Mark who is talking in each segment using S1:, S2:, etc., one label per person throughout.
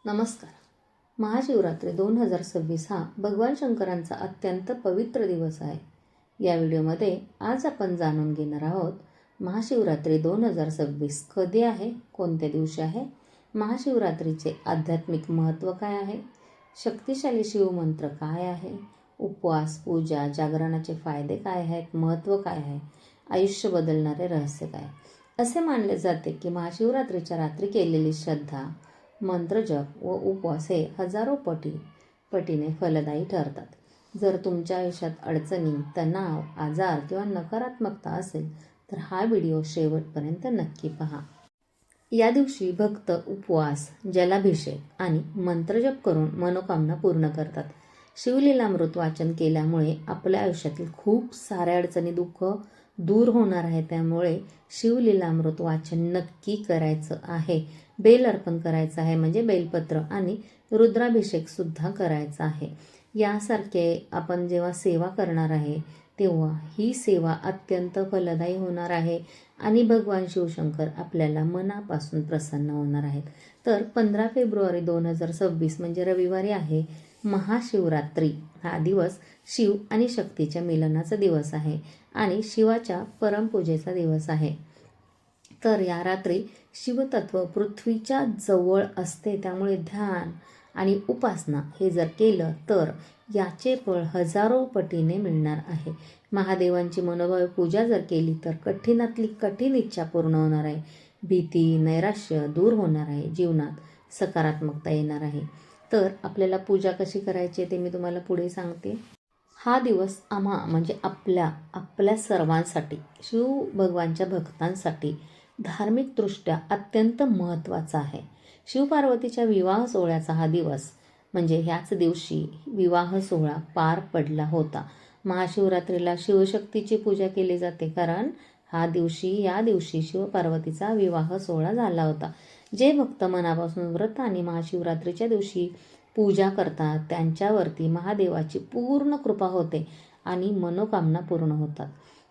S1: नमस्कार. महाशिवरात्री 2026 हा भगवान शंकरांचा अत्यंत पवित्र दिवस आहे. या व्हिडिओमध्ये आज आपण जाणून घेणार आहोत महाशिवरात्री 2026 कधी आहे, कोणत्या दिवशी आहे, महाशिवरात्रीचे आध्यात्मिक महत्त्व काय आहे, शक्तिशाली शिवमंत्र काय आहे, उपवास, पूजा, जागरणाचे फायदे काय आहेत, महत्त्व काय आहे, आयुष्य बदलणारे रहस्य काय. असे मानले जाते की महाशिवरात्रीच्या रात्री केलेली श्रद्धा, मंत्रजप व उपवास हे हजारो पटीने फलदायी ठरतात. जर तुमच्या आयुष्यात अडचणी, तणाव, आजार किंवा नकारात्मकता असेल तर हा व्हिडिओ शेवटपर्यंत नक्की पहा. या दिवशी भक्त उपवास, जलाभिषेक आणि मंत्रजप करून मनोकामना पूर्ण करतात. शिवलीलामृत वाचन केल्यामुळे आपल्या आयुष्यातील खूप साऱ्या अडचणी, दुःख दूर होणार आहे. त्यामुळे शिवलीलामृत वाचन नक्की करायचं आहे. बेल अर्पण करायचं आहे, म्हणजे बेलपत्र, आणि रुद्राभिषेक सुद्धा करायचा आहे. यासारखे आपण जेव्हा सेवा करणार आहे तेव्हा ही सेवा अत्यंत फलदायी होणार आहे आणि भगवान शिवशंकर आपल्याला मनापासून प्रसन्न होणार आहेत. तर 15 फेब्रुवारी 2026 म्हणजे रविवारी आहे महाशिवरात्री. हा दिवस शिव आणि शक्तीच्या मिलनाचा दिवस आहे आणि शिवाच्या परमपूजेचा दिवस आहे. तर या रात्री शिवतत्व पृथ्वीच्या जवळ असते. त्यामुळे ध्यान आणि उपासना हे जर केलं तर याचे फळ हजारो पटीने मिळणार आहे. महादेवांची मनोभावे पूजा जर केली तर कठीणातली कठीण इच्छा पूर्ण होणार आहे. भीती, नैराश्य दूर होणार आहे. जीवनात सकारात्मकता येणार आहे. तर आपल्याला पूजा कशी करायची ते मी तुम्हाला पुढे सांगते. हा दिवस म्हणजे आपल्या सर्वांसाठी, शिव भगवानच्या भक्तांसाठी धार्मिकदृष्ट्या अत्यंत महत्त्वाचा आहे. शिवपार्वतीच्या विवाह सोहळ्याचा हा दिवस म्हणजे ह्याच दिवशी विवाह सोहळा पार पडला होता. महाशिवरात्रीला शिवशक्तीची पूजा केली जाते, कारण या दिवशी शिवपार्वतीचा विवाह सोहळा झाला होता. जे भक्त मनापासून व्रत आणि महाशिवरात्रीच्या दिवशी पूजा करतात त्यांच्यावरती महादेवाची पूर्ण कृपा होते आणि मनोकामना पूर्ण होतात.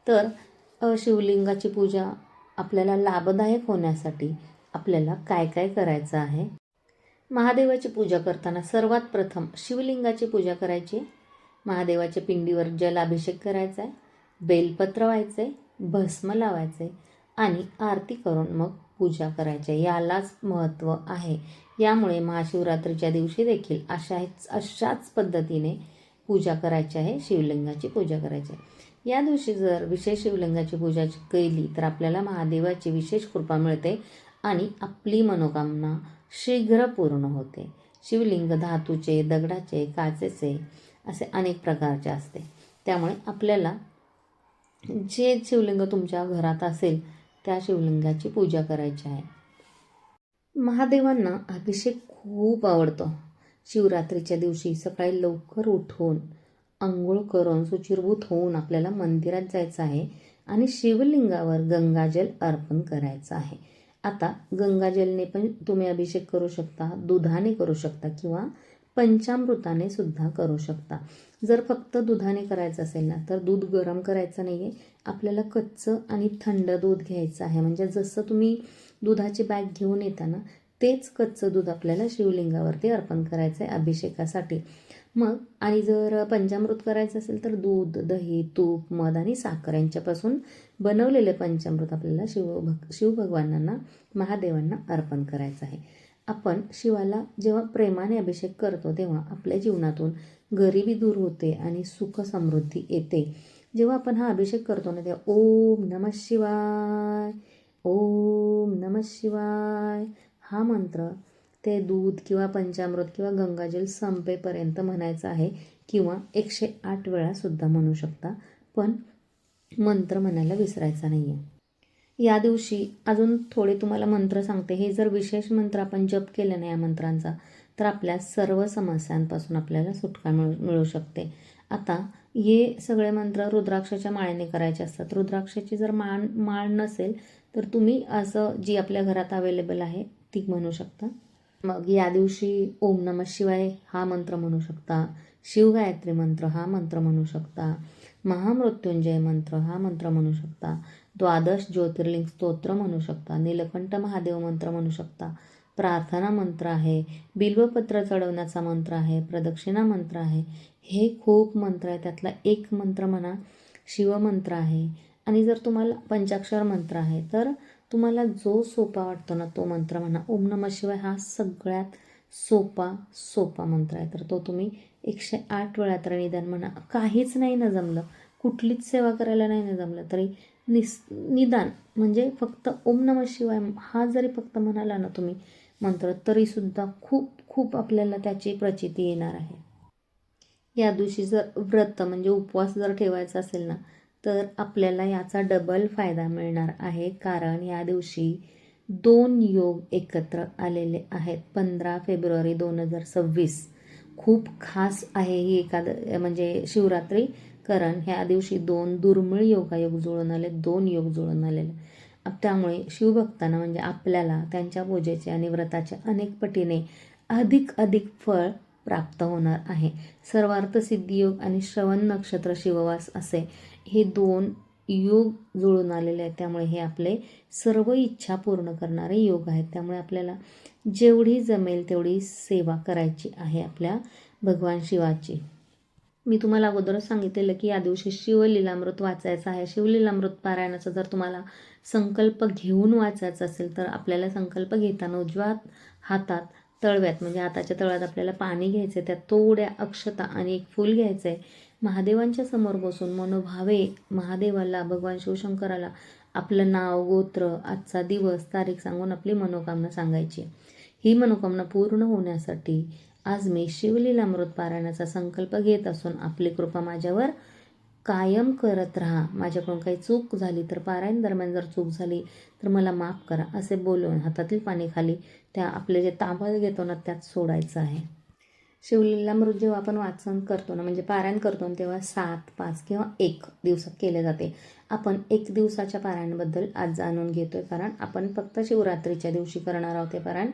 S1: तर शिवलिंगाची पूजा आपल्याला लाभदायक होण्यासाठी आपल्याला काय काय करायचं आहे. महादेवाची पूजा करताना सर्वात प्रथम शिवलिंगाची पूजा करायची. महादेवाच्या पिंडीवर जलाभिषेक करायचा आहे, बेलपत्र व्हायचे, भस्म लावायचे आणि आरती करून मग पूजा करायची. यालाच महत्त्व आहे. यामुळे महाशिवरात्रीच्या दिवशी देखील अशाच पद्धतीने पूजा करायची आहे, शिवलिंगाची पूजा करायची आहे. या दिवशी जर विशेष शिवलिंगाची पूजा केली तर आपल्याला महादेवाची विशेष कृपा मिळते आणि आपली मनोकामना शीघ्र पूर्ण होते. शिवलिंग धातूचे, दगडाचे, काचेचे असे अनेक प्रकारचे असते. त्यामुळे आपल्याला जे शिवलिंग तुमच्या घरात असेल त्या शिवलिंगाची पूजा करायची आहे. महादेवांना अभिषेक खूप आवडतो. शिवरात्रीच्या दिवशी सकाळी लवकर उठून अंघोळ करून शुचिर्भूत होऊन आपल्याला मंदिरात जायचं आहे आणि शिवलिंगावर गंगाजल अर्पण करायचं आहे. आता गंगाजलने पण तुम्ही अभिषेक करू शकता, दुधाने करू शकता किंवा पंचामृताने सुद्धा करू शकता. जर फक्त दुधाने करायचं असेल ना तर दूध गरम करायचं नाही आहे. आपल्याला कच्चं आणि थंड दूध घ्यायचं आहे. म्हणजे जसं तुम्ही दुधाची बॅग घेऊन येता ना तेच कच्चं दूध आपल्याला शिवलिंगावरती अर्पण करायचं आहे अभिषेकासाठी. मग आणि जर पंचामृत करायचं असेल तर दूध, दही, तूप, मध आणि साखर यांच्यापासून बनवलेले पंचामृत आपल्याला शिवभगवानांना, महादेवांना अर्पण करायचं आहे. आपण शिवाला जेव्हा प्रेमाने अभिषेक करतो तेव्हा आपल्या जीवनातून गरिबी दूर होते आणि सुख समृद्धी येते. जेव्हा आपण हा अभिषेक करतो ना तेव्हा ओम नमः शिवाय, ओम नमः शिवाय हा मंत्र ते दूध किंवा पंचामृत किंवा गंगाजल संपेपर्यंत म्हणायचं आहे किंवा 108 वेळा सुद्धा म्हणू शकता, पण मंत्र म्हणायला विसरायचा नाही आहे. या दिवशी अजून थोडे तुम्हाला मंत्र सांगते. हे जर विशेष मंत्र आपण जप केलं नाही या मंत्रांचा तर आपल्या सर्व समस्यांपासून आपल्याला सुटका मिळू शकते. आता हे सगळे मंत्र रुद्राक्षाच्या माळेने करायचे असतात. रुद्राक्षाची जर माळ नसेल तर तुम्ही असं जी आपल्या घरात अवेलेबल आहे ती म्हणू शकता. मग या दिवशी ओम नमः शिवाय हा मंत्र म्हणू शकता, शिवगायत्री मंत्र हा मंत्र म्हणू शकता, महामृत्युंजय मंत्र हा मंत्र म्हणू शकता, द्वादश ज्योतिर्लिंग स्तोत्र म्हणू शकता, नीलकंठ महादेव मंत्र म्हणू शकता. प्रार्थना मंत्र आहे, बिल्वपत्र चढवण्याचा मंत्र आहे, प्रदक्षिणा मंत्र आहे. हे खूप मंत्र आहे. त्यातला एक मंत्र म्हणा शिवमंत्र आहे. आणि जर तुम्हाला पंचाक्षर मंत्र आहे तर तुम्हाला जो सोपा वाटतो ना तो मंत्र म्हणा. ओम नमः शिवाय हा सगळ्यात सोपा मंत्र आहे. तर तो तुम्ही 108 वेळा तर निदान म्हणा. काहीच नाही ना जमलं, कुठलीच सेवा करायला नाही ना जमलं तरी निदान म्हणजे फक्त ओम नमः शिवाय हा जरी फक्त म्हणाला ना तुम्ही मंत्र तरीसुद्धा खूप खूप आपल्याला त्याची प्रचिती येणार आहे. या दिवशी जर व्रत म्हणजे उपवास जर ठेवायचा असेल ना तर आपल्याला याचा डबल फायदा मिळणार आहे. कारण या दिवशी 2 योग एकत्र आलेले आहेत. 15 फेब्रुवारी 2026 खूप खास आहे ही म्हणजे शिवरात्री. कारण ह्या दिवशी 2 दुर्मिळ योगायोग जुळून आले, 2 योग जुळून आलेले. त्यामुळे शिवभक्तांना म्हणजे आपल्याला त्यांच्या पूजेचे आणि व्रताचे अनेक पटीने अधिक फळ प्राप्त होणार आहे. सर्वार्थ सिद्धियोग आणि श्रवण नक्षत्र शिववास असे हे 2 योग जुळून आलेले आहेत. त्यामुळे हे आपले सर्व इच्छा पूर्ण करणारे योग आहेत. त्यामुळे आपल्याला जेवढी जमेल तेवढी सेवा करायची आहे आपल्या भगवान शिवाची. मी तुम्हाला अगोदरच सांगितलेलं की या दिवशी शिवलीलामृत वाचायचं आहे. शिवलीलामृत पारायणाचा जर तुम्हाला संकल्प घेऊन वाचायचा असेल तर आपल्याला संकल्प घेताना उजव्या हातात तळव्यात म्हणजे हाताच्या तळव्यात आपल्याला पाणी घ्यायचं आहे. त्यात थोड्या अक्षता आणि एक फूल घ्यायचं आहे. महादेवांच्या समोर बसून मनोभावे महादेवाला भगवान शिवशंकराला आपलं नाव, गोत्र, आजचा दिवस, तारीख सांगून आपली मनोकामना सांगायची. ही मनोकामना पूर्ण होण्यासाठी आज मी शिवलीलामृत पारायणाचा संकल्प घेत असून आपली कृपा माझ्यावर कायम करत राहा. माझ्याकडून काही चूक झाली तर पारायण दरम्यान जर चूक झाली तर मला माफ करा असे बोलून हातातील पाणी खाली त्या आपले जे तांबळ घेतो ना त्यात सोडायचं आहे. शिवलीलामृत जेव्हा आपण वाचन करतो ना म्हणजे पारायण करतो ना तेव्हा 7, 5 किंवा 1 दिवसात केले जाते. आपण 1 दिवसाच्या पारायणाबद्दल आज जाणून घेतोय कारण आपण फक्त शिवरात्रीच्या दिवशी करणार आहोत ते पारायण.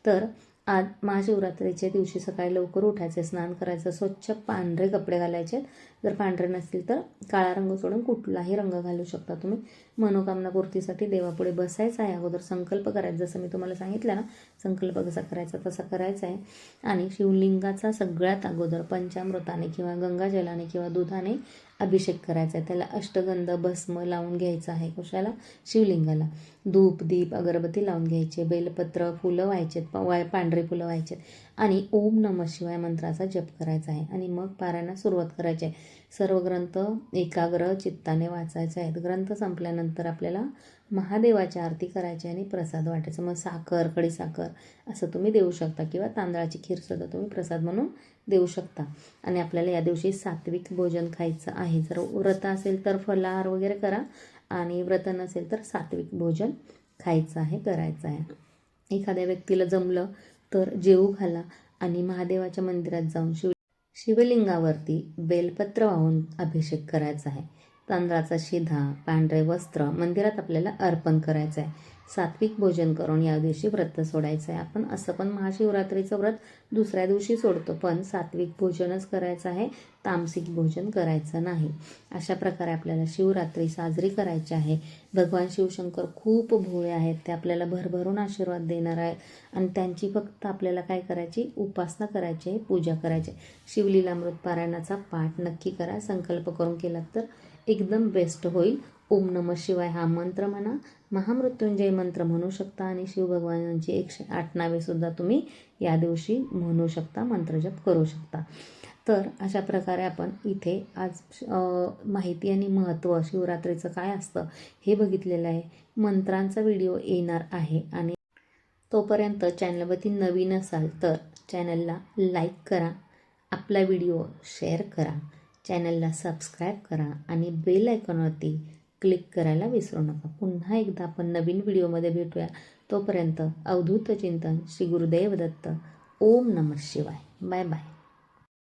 S1: तर आज महाशिवरात्रीच्या दिवशी सकाळी लवकर उठायचे, स्नान करायचं, स्वच्छ पांढरे कपडे घालायचे. जर पांढरे नसतील तर काळा रंग सोडून कुठलाही रंग घालू शकता तुम्ही. मनोकामना पूर्तीसाठी देवापुढे बसायचं आहे. अगोदर संकल्प करायचा जसं मी तुम्हाला सांगितलं ना संकल्प कसा करायचा तसा करायचा आहे. आणि शिवलिंगाचा सगळ्यात अगोदर पंचामृताने किंवा गंगाजलाने किंवा दुधाने अभिषेक करायचा आहे. त्याला अष्टगंध भस्म लावून घ्यायचं आहे. कशाला? शिवलिंगाला. धूप दीप अगरबत्ती लावून घ्यायचे, बेलपत्र फुलं व्हायचेत, पांढरे फुलं व्हायचेत आणि ओम नमः शिवाय मंत्राचा जप करायचा आहे. आणि मग पारायणास सुरुवात करायची आहे. सर्व ग्रंथ एकाग्र चित्ताने वाचायचे आहेत. ग्रंथ संपल्यानंतर आपल्याला महादेवाची आरती करायची आणि प्रसाद वाटायचा. मग साखर, खडीसाखर असं तुम्ही देऊ शकता किंवा तांदळाची खीरसुद्धा तुम्ही प्रसाद म्हणून देऊ शकता. आणि आपल्याला या दिवशी सात्विक भोजन खायचं आहे. जर व्रत असेल तर फलाहार वगैरे करा आणि व्रत नसेल तर सात्विक भोजन खायचं आहे, करायचं आहे. एखाद्या व्यक्तीला जमलं तर जेवू घाला आणि महादेवाच्या मंदिरात जाऊन शिवलिंगावरती बेलपत्र वाहून अभिषेक करायचा आहे. तांदळाचा शिधा, पांढरे वस्त्र मंदिरात आपल्याला अर्पण करायचं आहे. सात्विक भोजन करून या दिवशी व्रत सोडायचं आहे. आपण असं पण महाशिवरात्रीचं व्रत दुसऱ्या दिवशी सोडतो पण सात्विक भोजनच करायचं आहे, तामसिक भोजन करायचं नाही. अशा प्रकारे आपल्याला शिवरात्री साजरी करायची आहे. भगवान शिवशंकर खूप भोळे आहेत. ते आपल्याला भरभरून आशीर्वाद देणार आहे आणि त्यांची फक्त आपल्याला काय करायची? उपासना करायची आहे, पूजा करायची. शिवलीलामृत पारायणाचा पाठ नक्की करा. संकल्प करून केलात तर एकदम बेस्ट होईल. ओम नमः शिवाय हा मंत्र म्हणा, महामृत्युंजय मंत्र म्हणू शकता आणि शिवभगवानांची 108 नावेसुद्धा तुम्ही या दिवशी म्हणू शकता, मंत्रजप करू शकता. तर अशा प्रकारे आपण इथे आज माहिती आणि महत्त्व शिवरात्रीचं काय असतं हे बघितलेलं आहे. मंत्रांचा व्हिडिओ येणार आहे आणि तोपर्यंत चॅनलवरती नवीन असाल तर चॅनलला लाईक करा, आपला व्हिडिओ शेअर करा, चॅनलला सबस्क्राईब करा आणि बेल आयकॉनवरती क्लिक करायला विसरू नका. पुन्हा एकदा आपण नवीन व्हिडिओमध्ये भेटूया. तोपर्यंत अवधूत चिंतन श्री गुरुदेव दत्त. ओम नमः शिवाय. Bye bye.